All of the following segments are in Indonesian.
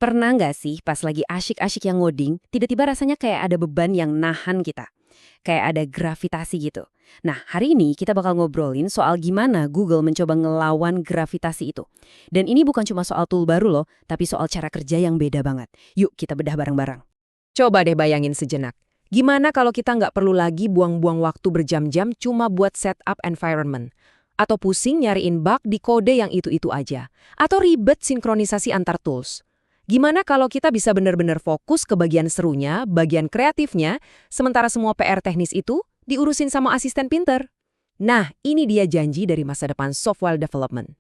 Pernah nggak sih pas lagi asyik-asyik yang ngoding, tiba-tiba rasanya kayak ada beban yang nahan kita? Kayak ada gravitasi gitu. Nah, hari ini kita bakal ngobrolin soal gimana Google mencoba ngelawan gravitasi itu. Dan ini bukan cuma soal tool baru loh, tapi soal cara kerja yang beda banget. Yuk kita bedah bareng-bareng. Coba deh bayangin sejenak. Gimana kalau kita nggak perlu lagi buang-buang waktu berjam-jam cuma buat setup environment? Atau pusing nyariin bug di kode yang itu-itu aja? Atau ribet sinkronisasi antar tools? Gimana kalau kita bisa benar-benar fokus ke bagian serunya, bagian kreatifnya, sementara semua PR teknis itu diurusin sama asisten pinter? Nah, ini dia janji dari masa depan software development.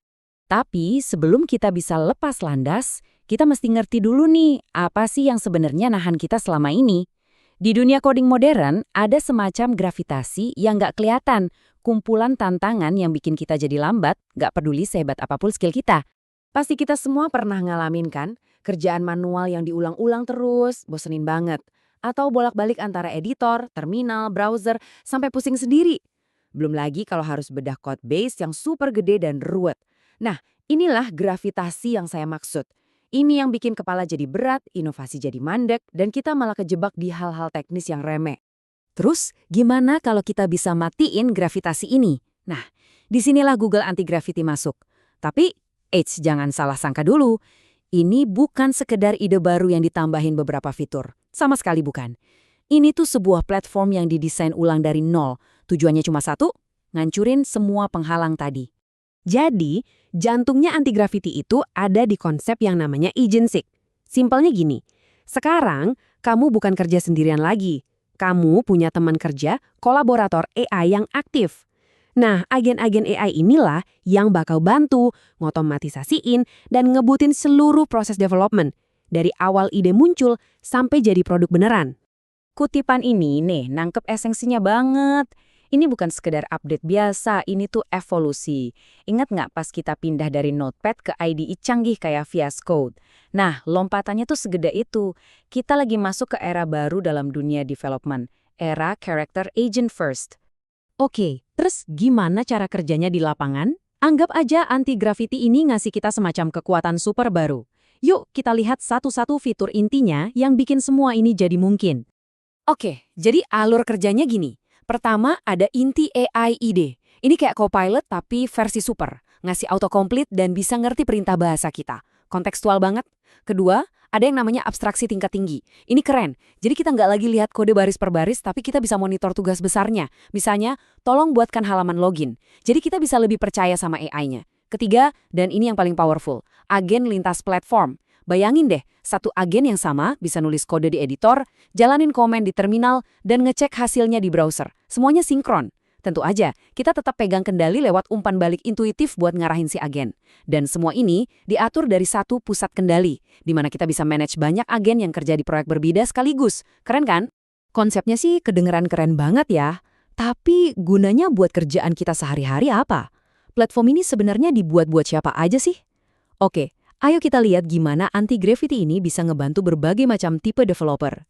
Tapi sebelum kita bisa lepas landas, kita mesti ngerti dulu nih, apa sih yang sebenarnya nahan kita selama ini? Di dunia coding modern, ada semacam gravitasi yang nggak kelihatan, kumpulan tantangan yang bikin kita jadi lambat, nggak peduli sehebat apapun skill kita. Pasti kita semua pernah ngalamin kan, kerjaan manual yang diulang-ulang terus, bosenin banget. Atau bolak-balik antara editor, terminal, browser, sampai pusing sendiri. Belum lagi kalau harus bedah code base yang super gede dan ruwet. Nah, inilah gravitasi yang saya maksud. Ini yang bikin kepala jadi berat, inovasi jadi mandek, dan kita malah kejebak di hal-hal teknis yang remeh. Terus, gimana kalau kita bisa matiin gravitasi ini? Nah, disinilah Google Anti-Gravity masuk. Tapi, jangan salah sangka dulu. Ini bukan sekedar ide baru yang ditambahin beberapa fitur. Sama sekali bukan. Ini tuh sebuah platform yang didesain ulang dari nol. Tujuannya cuma satu, ngancurin semua penghalang tadi. Jadi, jantungnya anti-gravity itu ada di konsep yang namanya agency. Simpelnya gini, sekarang kamu bukan kerja sendirian lagi. Kamu punya teman kerja, kolaborator AI yang aktif. Nah, agen-agen AI inilah yang bakal bantu ngotomatisasiin dan ngebutin seluruh proses development. Dari awal ide muncul sampai jadi produk beneran. Kutipan ini nih, nangkep esensinya banget. Ini bukan sekedar update biasa, ini tuh evolusi. Ingat nggak pas kita pindah dari Notepad ke IDE canggih kayak VS Code? Nah, lompatannya tuh segede itu. Kita lagi masuk ke era baru dalam dunia development, era character agent first. Oke, terus gimana cara kerjanya di lapangan? Anggap aja anti-gravity ini ngasih kita semacam kekuatan super baru. Yuk kita lihat satu-satu fitur intinya yang bikin semua ini jadi mungkin. Oke, jadi alur kerjanya gini. Pertama, ada inti AI ide. Ini kayak Copilot tapi versi super. Ngasih autocomplete dan bisa ngerti perintah bahasa kita. Kontekstual banget. Kedua, ada yang namanya abstraksi tingkat tinggi. Ini keren. Jadi kita nggak lagi lihat kode baris per baris, tapi kita bisa monitor tugas besarnya. Misalnya, tolong buatkan halaman login. Jadi kita bisa lebih percaya sama AI-nya. Ketiga, dan ini yang paling powerful, agen lintas platform. Bayangin deh, satu agen yang sama bisa nulis kode di editor, jalanin komen di terminal, dan ngecek hasilnya di browser. Semuanya sinkron. Tentu aja, kita tetap pegang kendali lewat umpan balik intuitif buat ngarahin si agen. Dan semua ini diatur dari satu pusat kendali, di mana kita bisa manage banyak agen yang kerja di proyek berbeda sekaligus. Keren kan? Konsepnya sih kedengeran keren banget ya. Tapi gunanya buat kerjaan kita sehari-hari apa? Platform ini sebenarnya dibuat buat siapa aja sih? Oke. Ayo kita lihat gimana anti-gravity ini bisa ngebantu berbagai macam tipe developer.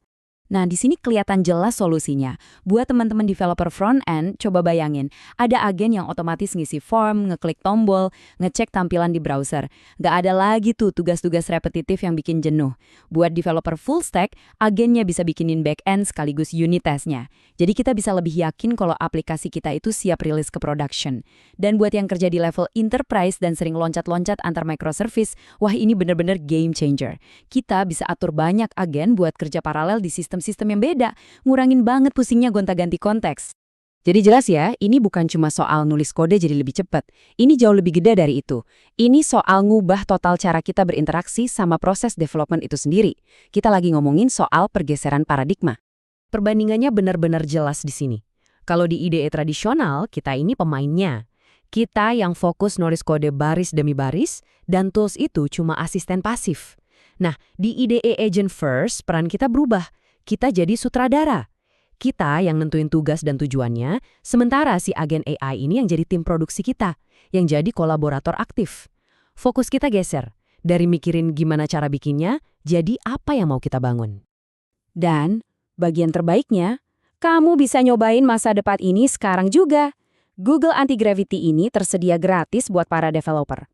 Nah, di sini kelihatan jelas solusinya. Buat teman-teman developer front-end, coba bayangin. Ada agen yang otomatis ngisi form, ngeklik tombol, ngecek tampilan di browser. Nggak ada lagi tuh tugas-tugas repetitif yang bikin jenuh. Buat developer full stack, agennya bisa bikinin back-end sekaligus unit testnya. Jadi kita bisa lebih yakin kalau aplikasi kita itu siap rilis ke production. Dan buat yang kerja di level enterprise dan sering loncat-loncat antar microservice, wah ini bener-bener game changer. Kita bisa atur banyak agen buat kerja paralel di sistem yang beda, ngurangin banget pusingnya gonta-ganti konteks. Jadi jelas ya, ini bukan cuma soal nulis kode jadi lebih cepat. Ini jauh lebih gede dari itu. Ini soal ngubah total cara kita berinteraksi sama proses development itu sendiri. Kita lagi ngomongin soal pergeseran paradigma. Perbandingannya benar-benar jelas di sini. Kalau di IDE tradisional, kita ini pemainnya. Kita yang fokus nulis kode baris demi baris, dan tools itu cuma asisten pasif. Nah, di IDE Agent First, peran kita berubah. Kita jadi sutradara. Kita yang nentuin tugas dan tujuannya, sementara si agen AI ini yang jadi tim produksi kita, yang jadi kolaborator aktif. Fokus kita geser, dari mikirin gimana cara bikinnya, jadi apa yang mau kita bangun. Dan bagian terbaiknya, kamu bisa nyobain masa depan ini sekarang juga. Google Anti-Gravity ini tersedia gratis buat para developer.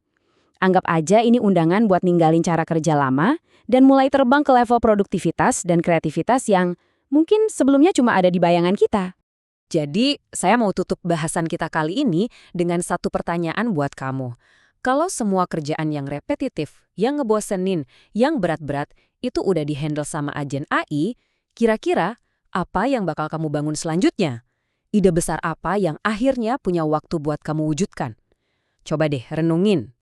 Anggap aja ini undangan buat ninggalin cara kerja lama dan mulai terbang ke level produktivitas dan kreativitas yang mungkin sebelumnya cuma ada di bayangan kita. Jadi, saya mau tutup bahasan kita kali ini dengan satu pertanyaan buat kamu. Kalau semua kerjaan yang repetitif, yang ngebosenin, yang berat-berat, itu udah dihandle sama agen AI, kira-kira apa yang bakal kamu bangun selanjutnya? Ide besar apa yang akhirnya punya waktu buat kamu wujudkan? Coba deh renungin.